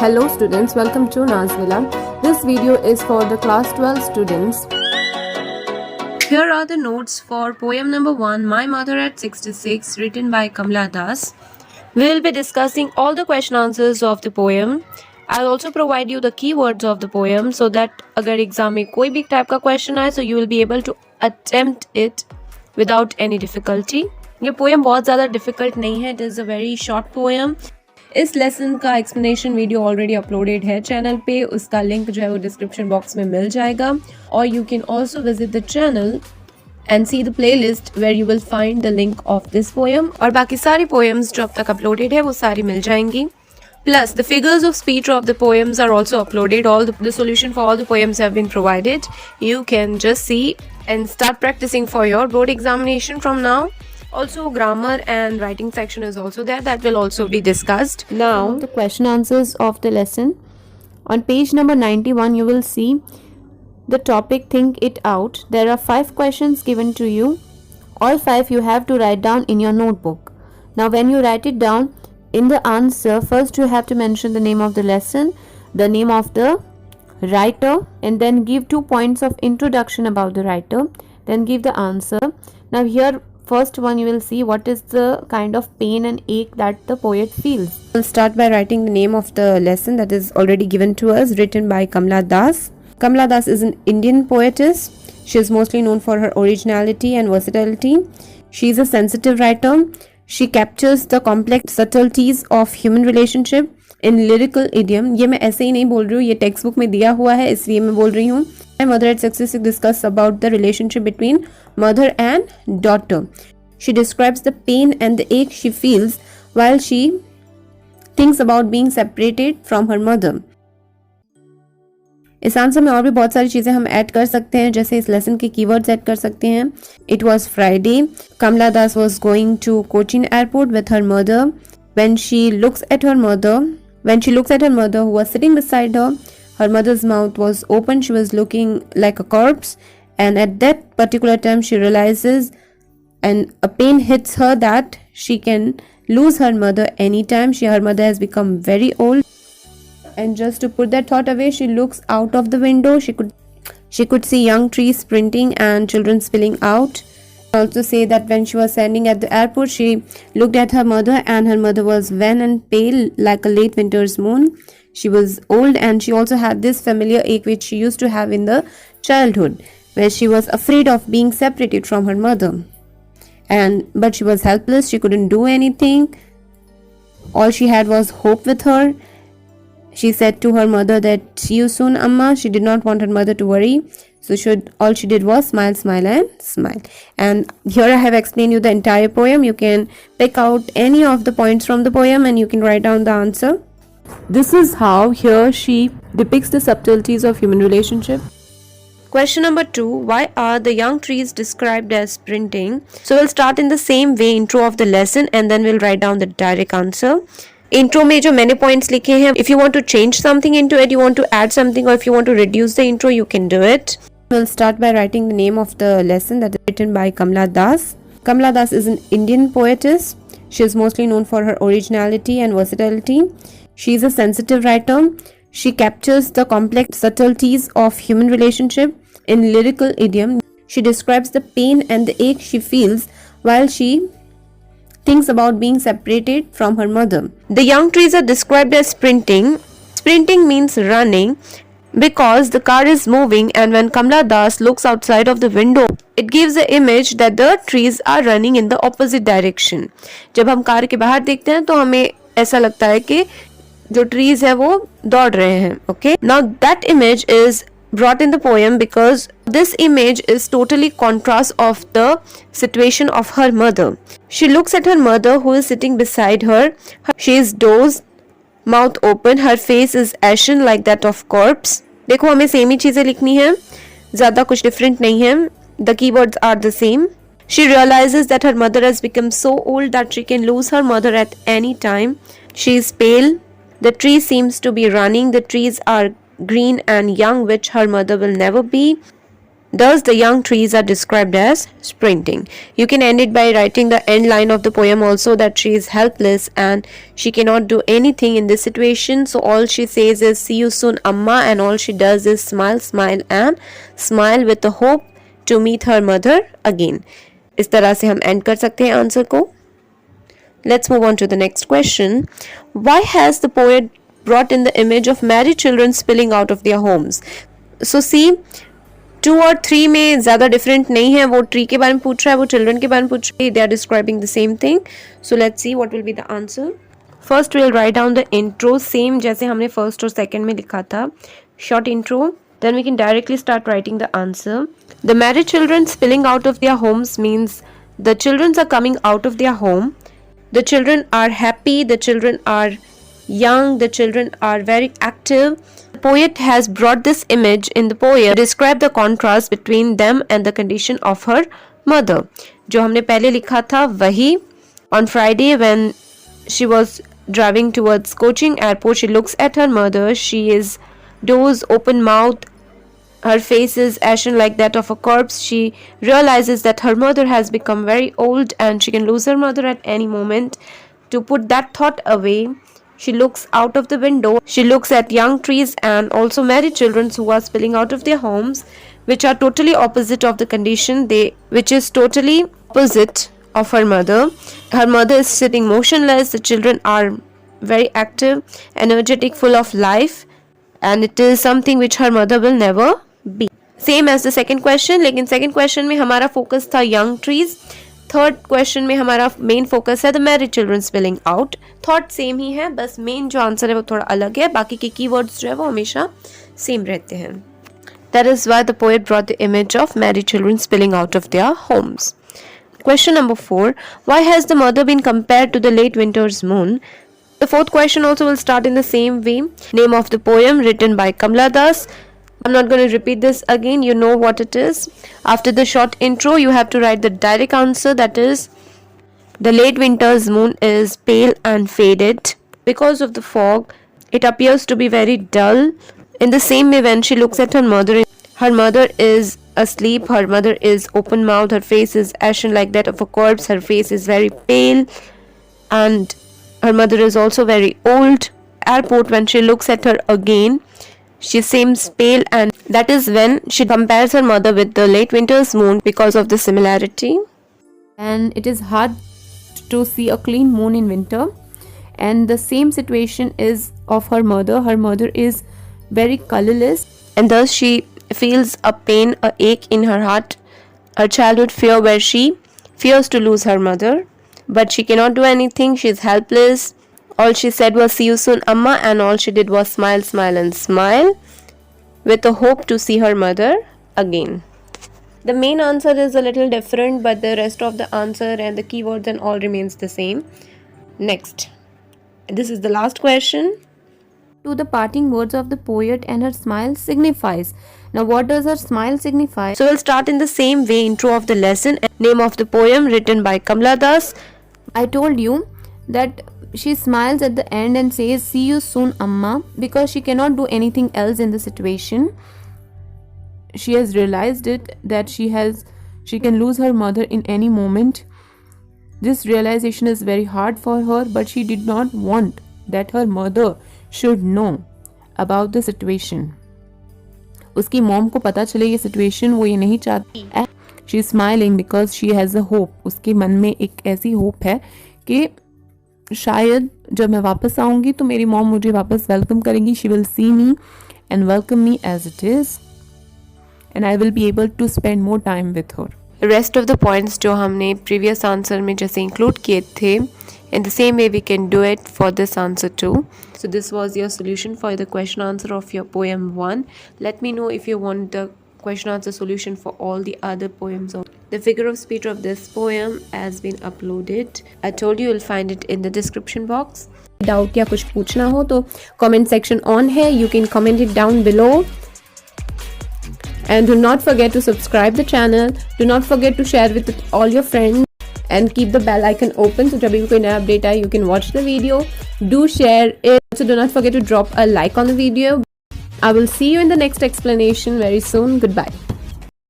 Hello students, welcome to Nazmila. This video is for the class 12 students. Here are the notes for poem number 1, My Mother at 66, written by Kamla Das. We will be discussing all the question answers of the poem. I'll also provide you the keywords of the poem so that अगर exam में कोई भी type का question आए, so you will be able to attempt it without any difficulty. ये poem बहुत ज़्यादा difficult नहीं है. It is a very short poem. इस लेसन का एक्सप्लेनेशन वीडियो ऑलरेडी अपलोडेड है चैनल पे, उसका लिंक जो है वो डिस्क्रिप्शन बॉक्स में मिल जाएगा. और you can also visit the channel and see the playlist where you will find the link of this poem. और बाकी सारी पोएम्स जो अब तक अपलोडेड है वो सारी मिल जाएंगी. Plus, the figures of speech of the poems are also uploaded. All the solution for all the poems have been provided. You can just see and start practicing for your board examination from now. Also, grammar and writing section is also there. That will also be discussed. Now, the question answers of the lesson. On page number 91, you will see the topic Think It Out. There are 5 questions given to you. All 5 you have to write down in your notebook. Now, when you write it down, in the answer, first you have to mention the name of the lesson, the name of the writer, and then give 2 points of introduction about the writer. Then give the answer. Now here, first one you will see what is the kind of pain and ache that the poet feels. We'll start by writing the name of the lesson that is already given to us, written by Kamla Das. Kamla Das is an Indian poetess. She is mostly known for her originality and versatility. She is a sensitive writer. She captures the complex subtleties of human relationship in lyrical idiom. ये मैं ऐसे ही नहीं बोल रही हूँ, ये text book में दिया हुआ है इसलिए मैं बोल रही हूँ. My mother at 66 discuss about the relationship between mother and daughter. She describes the pain and the ache she feels while she thinks about being separated from her mother. इस आंसर में और भी बहुत सारी चीज़ें हम ऐड कर सकते हैं, जैसे इस लेसन के कीवर्ड्स ऐड कर सकते हैं. It was Friday. Kamala Das was going to Cochin airport with her mother. When she looks at her mother who was sitting beside her, her mother's mouth was open. She was looking like a corpse. And at that particular time, she realizes and a pain hits her that she can lose her mother anytime. Her mother has become very old. And just to put that thought away, she looks out of the window. She could see young trees sprinting and children spilling out. I also say that when she was standing at the airport, she looked at her mother and her mother was wan and pale like a late winter's moon. She was old and she also had this familiar ache which she used to have in the childhood, where she was afraid of being separated from her mother. But she was helpless. She couldn't do anything. All she had was hope with her. She said to her mother that see you soon, Amma. She did not want her mother to worry. So all she did was smile, smile and smile. And here I have explained you the entire poem. You can pick out any of the points from the poem and you can write down the answer. This is how here she depicts the subtleties of human relationship. Question number 2. Why are the young trees described as sprinting? So we'll start in the same way, intro of the lesson, and then we'll write down the direct answer. Intro में जो मैंने points लिखे हैं, if you want to change something into it, you want to add something, और if you want to reduce the intro, you can do it. We'll start by writing the name of the lesson that is written by Kamla Das. Kamla Das is an Indian poetess. She is mostly known for her originality and versatility. She is a sensitive writer. She captures the complex subtleties of human relationship in lyrical idiom. She describes the pain and the ache she feels while she thinks about being separated from her mother. The young trees are described as sprinting. Sprinting means running because the car is moving, and when Kamla Das looks outside of the window, it gives the image that the trees are running in the opposite direction. जब हम car के बाहर देखते हैं तो हमें ऐसा लगता है कि जो trees है वो दौड़ रहे हैं. Okay? Now that image is brought in the poem because this image is totally contrast of the situation of her mother. She looks at her mother who is sitting beside her. She is dozed, mouth open, her face is ashen like that of corpse. देखो हमें same ही चीजें लिखनी है, ज्यादा कुछ different नहीं है. The keywords are the same. She realizes that her mother has become so old that she can lose her mother at any time. She is pale. The tree seems to be running. The trees are green and young, which her mother will never be. Thus, the young trees are described as sprinting. You can end it by writing the end line of the poem also, that she is helpless and she cannot do anything in this situation. So all she says is, see you soon, Amma, and all she does is smile, smile and smile with the hope to meet her mother again. इस तरह से हम end कर सकते हैं answer को. Let's move on to the next question. Why has the poet brought in the image of married children spilling out of their homes? So see, 2 और 3 में ज़्यादा different नहीं है. वो tree के बारे में पूछ रहा है, वो children के बारे में पूछ रहा है. They are describing the same thing. So let's see what will be the answer. First we'll write down the intro, same जैसे हमने first और second में लिखा था. Short intro. Then we can directly start writing the answer. The married children spilling out of their homes means the children are coming out of their home. The children are happy, the children are young, the children are very active. The poet has brought this image in the poem to describe the contrast between them and the condition of her mother. जो हमने पहले लिखा था वही. On Friday when she was driving towards Cochin airport, she looks at her mother. She is dozed, open mouth. Her face is ashen like that of a corpse. She realizes that her mother has become very old and she can lose her mother at any moment. To put that thought away, she looks out of the window. She looks at young trees and also married children who are spilling out of their homes, which are totally opposite of the condition which is totally opposite of her mother. Her mother is sitting motionless. The children are very active, energetic, full of life, and it is something which her mother will never be. Same as the second question, लेकिन second question में हमारा focus था young trees. Third question में हमारा main focus है the married children spelling out. Thought same ही है, बस मेन जो आंसर है वो थोड़ा अलग है, बाकी के कीवर्ड्स जो है वो हमेशा सेम रहते हैं. That is why the poet brought the image of married children spelling out of their homes. Question number 4. Why has the mother been compared to the late winter's moon? The fourth question also will start in the same way. Name of the poem written by Kamla Das. I'm not going to repeat this again. You know what it is. After the short intro, you have to write the direct answer. That is, the late winter's moon is pale and faded. Because of the fog, it appears to be very dull. In the same way, when she looks at her mother is asleep. Her mother is open mouthed. Her face is ashen like that of a corpse. Her face is very pale. And her mother is also very old. Airport, when she looks at her again, she seems pale, and that is when she compares her mother with the late winter's moon because of the similarity. And it is hard to see a clean moon in winter, and the same situation is of her mother. Her mother is very colorless, and thus she feels a pain, a ache in her heart, a childhood fear where she fears to lose her mother, but she cannot do anything. She is helpless. All she said was, see you soon, Amma, and all she did was smile, smile and smile with a hope to see her mother again. The main answer is a little different, but the rest of the answer and the keywords and all remains the same. Next, this is the last question. To the parting words of the poet and her smile signifies. Now what does her smile signify? So we'll start in the same way. Intro of the lesson. Name of the poem written by Kamla Das. I told you that she smiles at the end and says, see you soon, Amma, because she cannot do anything else in the situation. She has realized it, that she can lose her mother in any moment. This realization is very hard for her, but she did not want that her mother should know about the situation. उसकी mom को पता चले ये situation, वो ये नहीं चाहती. She is smiling because she has a hope. उसके मन में एक ऐसी होप है कि शायद जब मैं वापस आऊँगी तो मेरी मॉम मुझे वापस वेलकम करेगी. She will see me and welcome me as it is, and I will be able to spend more time with her. Rest of the points जो हमने प्रीवियस आंसर में जैसे इंक्लूड किए थे, in the same way we can do it for this answer too. So this was your solution for the question answer of your poem 1. Let me know if you want the question answer solution for all the other poems. The figure of speech of this poem has been uploaded. I told you you'll find it in the description box. Doubt या कुछ पूछना हो तो comment section on है. You can comment it down below. And do not forget to subscribe the channel. Do not forget to share with all your friends. And keep the bell icon open so जब भी कोई नया update आए you can watch the video. Do share it. So do not forget to drop a like on the video. I will see you in the next explanation very soon. Goodbye.